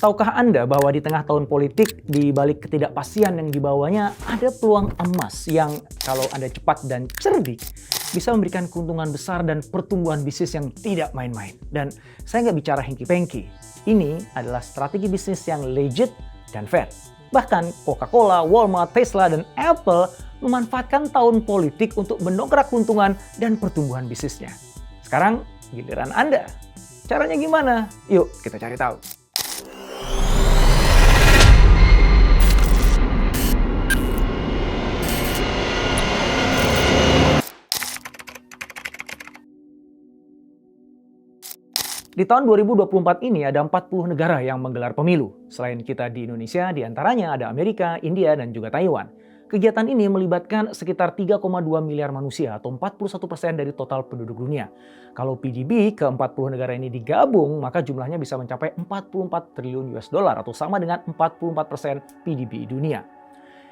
Tahukah Anda bahwa di tengah tahun politik, di balik ketidakpastian yang dibawanya, ada peluang emas yang kalau Anda cepat dan cerdik, bisa memberikan keuntungan besar dan pertumbuhan bisnis yang tidak main-main. Dan saya nggak bicara hengki-pengki. Ini adalah strategi bisnis yang legit dan fair. Bahkan Coca-Cola, Walmart, Tesla, dan Apple memanfaatkan tahun politik untuk mendongkrak keuntungan dan pertumbuhan bisnisnya. Sekarang giliran Anda. Caranya gimana? Yuk kita cari tahu. Di tahun 2024 ini ada 40 negara yang menggelar pemilu. Selain kita di Indonesia, diantaranya ada Amerika, India, dan juga Taiwan. Kegiatan ini melibatkan sekitar 3,2 miliar manusia atau 41% dari total penduduk dunia. Kalau PDB ke 40 negara ini digabung, maka jumlahnya bisa mencapai 44 triliun US dollar atau sama dengan 44% PDB dunia.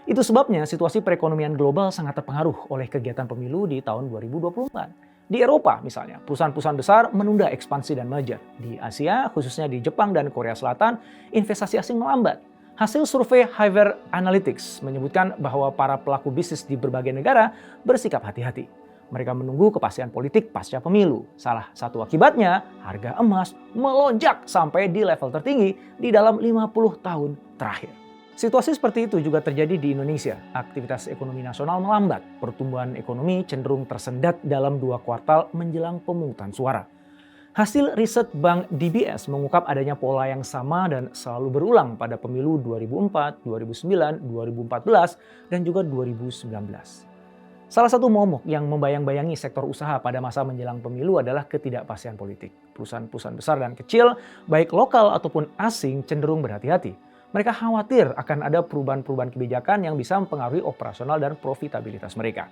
Itu sebabnya situasi perekonomian global sangat terpengaruh oleh kegiatan pemilu di tahun 2024. Di Eropa misalnya, perusahaan-perusahaan besar menunda ekspansi dan merger. Di Asia, khususnya di Jepang dan Korea Selatan, investasi asing melambat. Hasil survei Hyver Analytics menyebutkan bahwa para pelaku bisnis di berbagai negara bersikap hati-hati. Mereka menunggu kepastian politik pasca pemilu. Salah satu akibatnya, harga emas melonjak sampai di level tertinggi di dalam 50 tahun terakhir. Situasi seperti itu juga terjadi di Indonesia. Aktivitas ekonomi nasional melambat. Pertumbuhan ekonomi cenderung tersendat dalam 2 kuartal menjelang pemungutan suara. Hasil riset Bank DBS mengungkap adanya pola yang sama dan selalu berulang pada pemilu 2004, 2009, 2014, dan juga 2019. Salah satu momok yang membayang-bayangi sektor usaha pada masa menjelang pemilu adalah ketidakpastian politik. Perusahaan-perusahaan besar dan kecil, baik lokal ataupun asing, cenderung berhati-hati. Mereka khawatir akan ada perubahan-perubahan kebijakan yang bisa mempengaruhi operasional dan profitabilitas mereka.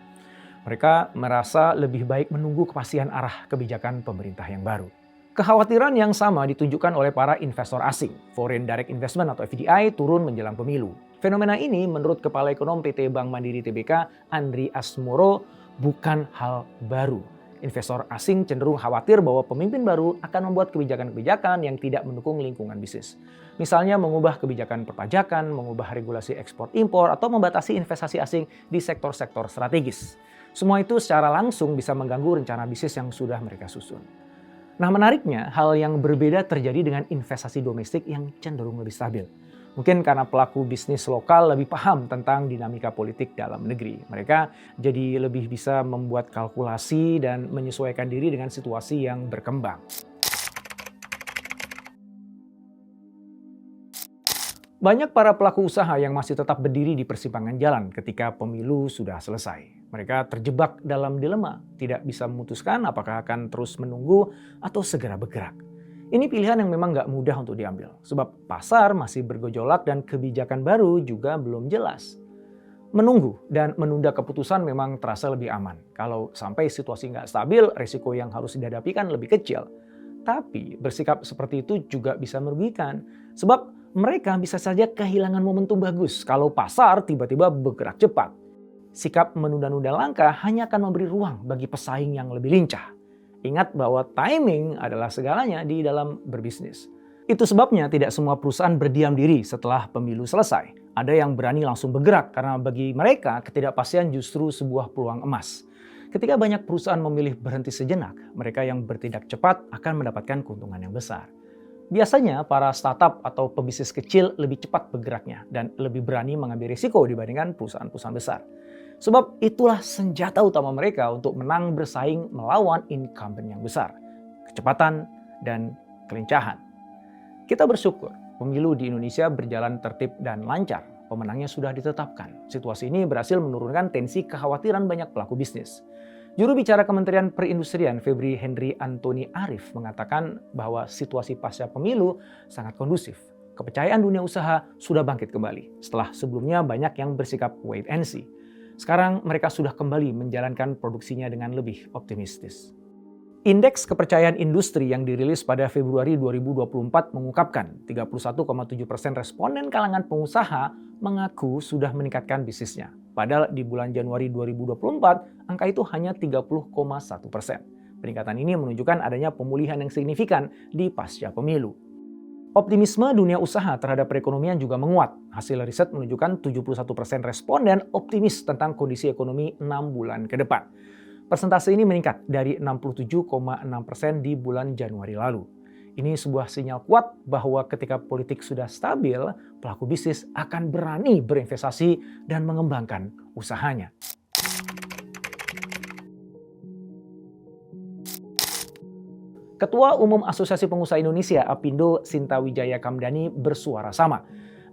Mereka merasa lebih baik menunggu kepastian arah kebijakan pemerintah yang baru. Kekhawatiran yang sama ditunjukkan oleh para investor asing. Foreign Direct Investment atau FDI turun menjelang pemilu. Fenomena ini menurut Kepala Ekonom PT Bank Mandiri Tbk, Andri Asmoro, bukan hal baru. Investor asing cenderung khawatir bahwa pemimpin baru akan membuat kebijakan-kebijakan yang tidak mendukung lingkungan bisnis. Misalnya mengubah kebijakan perpajakan, mengubah regulasi ekspor-impor, atau membatasi investasi asing di sektor-sektor strategis. Semua itu secara langsung bisa mengganggu rencana bisnis yang sudah mereka susun. Nah, menariknya, hal yang berbeda terjadi dengan investasi domestik yang cenderung lebih stabil. Mungkin karena pelaku bisnis lokal lebih paham tentang dinamika politik dalam negeri. Mereka jadi lebih bisa membuat kalkulasi dan menyesuaikan diri dengan situasi yang berkembang. Banyak para pelaku usaha yang masih tetap berdiri di persimpangan jalan ketika pemilu sudah selesai. Mereka terjebak dalam dilema, tidak bisa memutuskan apakah akan terus menunggu atau segera bergerak. Ini pilihan yang memang nggak mudah untuk diambil, sebab pasar masih bergejolak dan kebijakan baru juga belum jelas. Menunggu dan menunda keputusan memang terasa lebih aman. Kalau sampai situasi nggak stabil, risiko yang harus dihadapi kan lebih kecil. Tapi bersikap seperti itu juga bisa merugikan, sebab mereka bisa saja kehilangan momentum bagus kalau pasar tiba-tiba bergerak cepat. Sikap menunda-nunda langkah hanya akan memberi ruang bagi pesaing yang lebih lincah. Ingat bahwa timing adalah segalanya di dalam berbisnis. Itu sebabnya tidak semua perusahaan berdiam diri setelah pemilu selesai. Ada yang berani langsung bergerak karena bagi mereka ketidakpastian justru sebuah peluang emas. Ketika banyak perusahaan memilih berhenti sejenak, mereka yang bertindak cepat akan mendapatkan keuntungan yang besar. Biasanya para startup atau pebisnis kecil lebih cepat bergeraknya dan lebih berani mengambil risiko dibandingkan perusahaan-perusahaan besar. Sebab itulah senjata utama mereka untuk menang bersaing melawan incumbent yang besar. Kecepatan dan kelincahan. Kita bersyukur pemilu di Indonesia berjalan tertib dan lancar. Pemenangnya sudah ditetapkan. Situasi ini berhasil menurunkan tensi kekhawatiran banyak pelaku bisnis. Juru bicara Kementerian Perindustrian Febri Henry Antoni Arif mengatakan bahwa situasi pasca pemilu sangat kondusif. Kepercayaan dunia usaha sudah bangkit kembali setelah sebelumnya banyak yang bersikap wait and see. Sekarang mereka sudah kembali menjalankan produksinya dengan lebih optimistis. Indeks kepercayaan industri yang dirilis pada Februari 2024 mengungkapkan 31,7% responden kalangan pengusaha mengaku sudah meningkatkan bisnisnya. Padahal di bulan Januari 2024, angka itu hanya 30,1%. Peningkatan ini menunjukkan adanya pemulihan yang signifikan di pasca pemilu. Optimisme dunia usaha terhadap perekonomian juga menguat. Hasil riset menunjukkan 71% responden optimis tentang kondisi ekonomi 6 bulan ke depan. Persentase ini meningkat dari 67,6% di bulan Januari lalu. Ini sebuah sinyal kuat bahwa ketika politik sudah stabil, pelaku bisnis akan berani berinvestasi dan mengembangkan usahanya. Ketua Umum Asosiasi Pengusaha Indonesia, Apindo Sinta Wijaya Kamdani bersuara sama.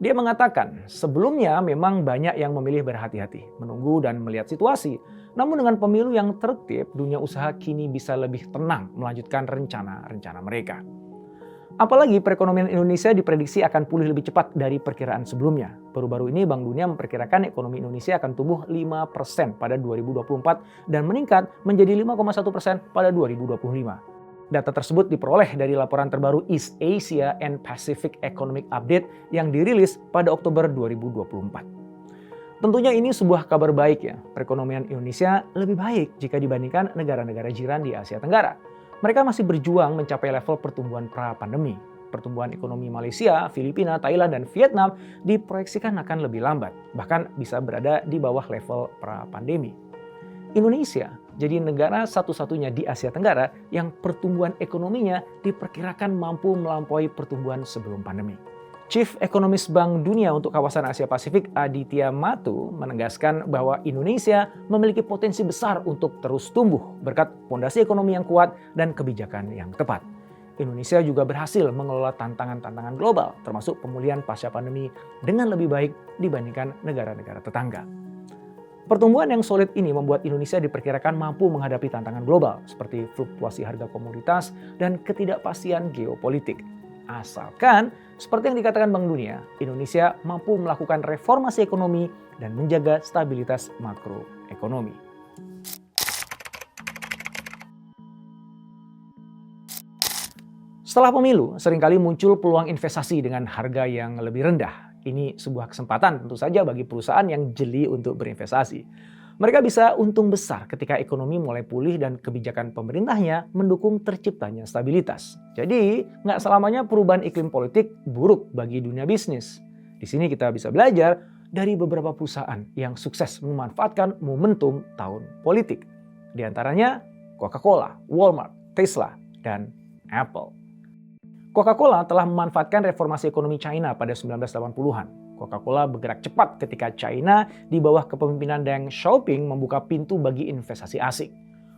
Dia mengatakan, sebelumnya memang banyak yang memilih berhati-hati, menunggu dan melihat situasi. Namun dengan pemilu yang tertib, dunia usaha kini bisa lebih tenang melanjutkan rencana-rencana mereka. Apalagi perekonomian Indonesia diprediksi akan pulih lebih cepat dari perkiraan sebelumnya. Baru-baru ini Bank Dunia memperkirakan ekonomi Indonesia akan tumbuh 5% pada 2024 dan meningkat menjadi 5,1% pada 2025. Data tersebut diperoleh dari laporan terbaru East Asia and Pacific Economic Update yang dirilis pada Oktober 2024. Tentunya ini sebuah kabar baik ya. Perekonomian Indonesia lebih baik jika dibandingkan negara-negara jiran di Asia Tenggara. Mereka masih berjuang mencapai level pertumbuhan pra-pandemi. Pertumbuhan ekonomi Malaysia, Filipina, Thailand, dan Vietnam diproyeksikan akan lebih lambat, bahkan bisa berada di bawah level pra-pandemi. Indonesia jadi negara satu-satunya di Asia Tenggara yang pertumbuhan ekonominya diperkirakan mampu melampaui pertumbuhan sebelum pandemi. Chief Economist Bank Dunia untuk kawasan Asia Pasifik Aditya Matu menegaskan bahwa Indonesia memiliki potensi besar untuk terus tumbuh berkat fondasi ekonomi yang kuat dan kebijakan yang tepat. Indonesia juga berhasil mengelola tantangan-tantangan global termasuk pemulihan pasca pandemi dengan lebih baik dibandingkan negara-negara tetangga. Pertumbuhan yang solid ini membuat Indonesia diperkirakan mampu menghadapi tantangan global seperti fluktuasi harga komoditas dan ketidakpastian geopolitik. Asalkan, seperti yang dikatakan Bank Dunia, Indonesia mampu melakukan reformasi ekonomi dan menjaga stabilitas makroekonomi. Setelah pemilu, seringkali muncul peluang investasi dengan harga yang lebih rendah. Ini sebuah kesempatan tentu saja bagi perusahaan yang jeli untuk berinvestasi. Mereka bisa untung besar ketika ekonomi mulai pulih dan kebijakan pemerintahnya mendukung terciptanya stabilitas. Jadi, nggak selamanya perubahan iklim politik buruk bagi dunia bisnis. Di sini kita bisa belajar dari beberapa perusahaan yang sukses memanfaatkan momentum tahun politik. Di antaranya Coca-Cola, Walmart, Tesla, dan Apple. Coca-Cola telah memanfaatkan reformasi ekonomi China pada 1980-an. Coca-Cola bergerak cepat ketika China di bawah kepemimpinan Deng Xiaoping membuka pintu bagi investasi asing.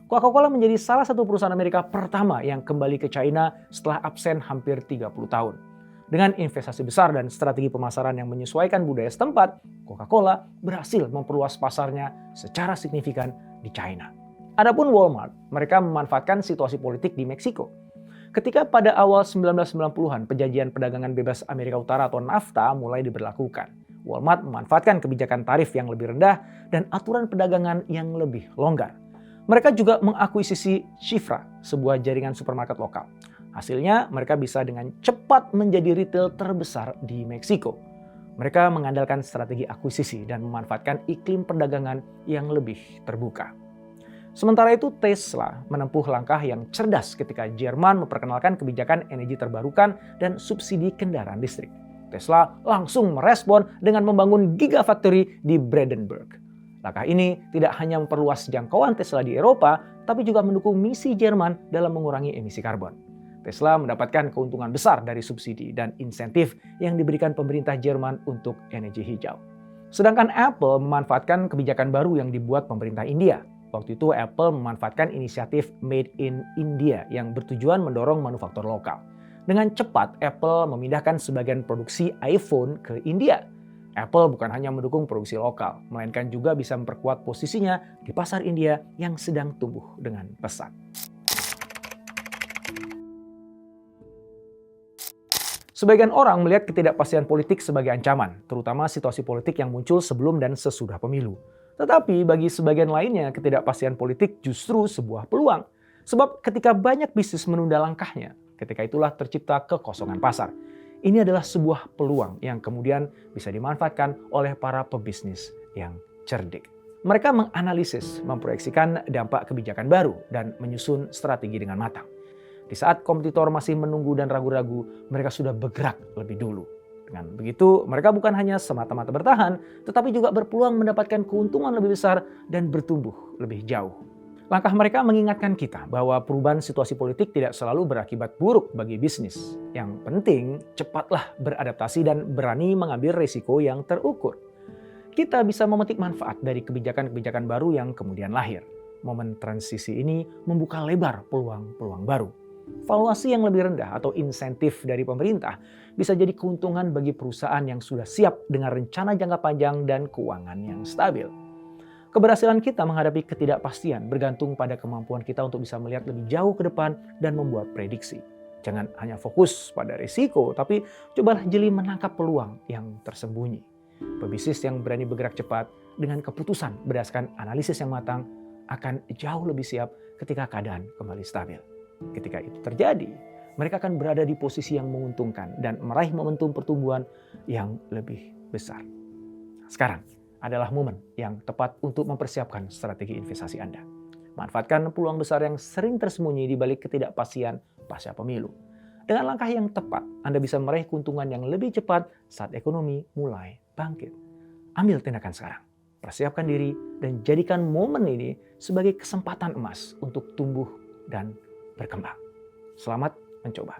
Coca-Cola menjadi salah satu perusahaan Amerika pertama yang kembali ke China setelah absen hampir 30 tahun. Dengan investasi besar dan strategi pemasaran yang menyesuaikan budaya setempat, Coca-Cola berhasil memperluas pasarnya secara signifikan di China. Adapun Walmart, mereka memanfaatkan situasi politik di Meksiko. Ketika pada awal 1990-an perjanjian perdagangan bebas Amerika Utara atau NAFTA mulai diberlakukan, Walmart memanfaatkan kebijakan tarif yang lebih rendah dan aturan perdagangan yang lebih longgar. Mereka juga mengakuisisi Shifra, sebuah jaringan supermarket lokal. Hasilnya, mereka bisa dengan cepat menjadi retail terbesar di Meksiko. Mereka mengandalkan strategi akuisisi dan memanfaatkan iklim perdagangan yang lebih terbuka. Sementara itu Tesla menempuh langkah yang cerdas ketika Jerman memperkenalkan kebijakan energi terbarukan dan subsidi kendaraan listrik. Tesla langsung merespon dengan membangun Gigafactory di Brandenburg. Langkah ini tidak hanya memperluas jangkauan Tesla di Eropa, tapi juga mendukung misi Jerman dalam mengurangi emisi karbon. Tesla mendapatkan keuntungan besar dari subsidi dan insentif yang diberikan pemerintah Jerman untuk energi hijau. Sedangkan Apple memanfaatkan kebijakan baru yang dibuat pemerintah India. Waktu itu Apple memanfaatkan inisiatif Made in India yang bertujuan mendorong manufaktur lokal. Dengan cepat, Apple memindahkan sebagian produksi iPhone ke India. Apple bukan hanya mendukung produksi lokal, melainkan juga bisa memperkuat posisinya di pasar India yang sedang tumbuh dengan pesat. Sebagian orang melihat ketidakpastian politik sebagai ancaman, terutama situasi politik yang muncul sebelum dan sesudah pemilu. Tetapi bagi sebagian lainnya, ketidakpastian politik justru sebuah peluang. Sebab ketika banyak bisnis menunda langkahnya, ketika itulah tercipta kekosongan pasar. Ini adalah sebuah peluang yang kemudian bisa dimanfaatkan oleh para pebisnis yang cerdik. Mereka menganalisis, memproyeksikan dampak kebijakan baru, dan menyusun strategi dengan matang. Di saat kompetitor masih menunggu dan ragu-ragu, mereka sudah bergerak lebih dulu. Dengan begitu, mereka bukan hanya semata-mata bertahan, tetapi juga berpeluang mendapatkan keuntungan lebih besar dan bertumbuh lebih jauh. Langkah mereka mengingatkan kita bahwa perubahan situasi politik tidak selalu berakibat buruk bagi bisnis. Yang penting, cepatlah beradaptasi dan berani mengambil risiko yang terukur. Kita bisa memetik manfaat dari kebijakan-kebijakan baru yang kemudian lahir. Momen transisi ini membuka lebar peluang-peluang baru. Valuasi yang lebih rendah atau insentif dari pemerintah bisa jadi keuntungan bagi perusahaan yang sudah siap dengan rencana jangka panjang dan keuangan yang stabil. Keberhasilan kita menghadapi ketidakpastian bergantung pada kemampuan kita untuk bisa melihat lebih jauh ke depan dan membuat prediksi. Jangan hanya fokus pada risiko, tapi cobalah jeli menangkap peluang yang tersembunyi. Pebisnis yang berani bergerak cepat dengan keputusan berdasarkan analisis yang matang akan jauh lebih siap ketika keadaan kembali stabil. Ketika itu terjadi, mereka akan berada di posisi yang menguntungkan dan meraih momentum pertumbuhan yang lebih besar. Sekarang adalah momen yang tepat untuk mempersiapkan strategi investasi Anda. Manfaatkan peluang besar yang sering tersembunyi di balik ketidakpastian pasca pemilu. Dengan langkah yang tepat, Anda bisa meraih keuntungan yang lebih cepat saat ekonomi mulai bangkit. Ambil tindakan sekarang. Persiapkan diri dan jadikan momen ini sebagai kesempatan emas untuk tumbuh dan berkembang. Selamat mencoba.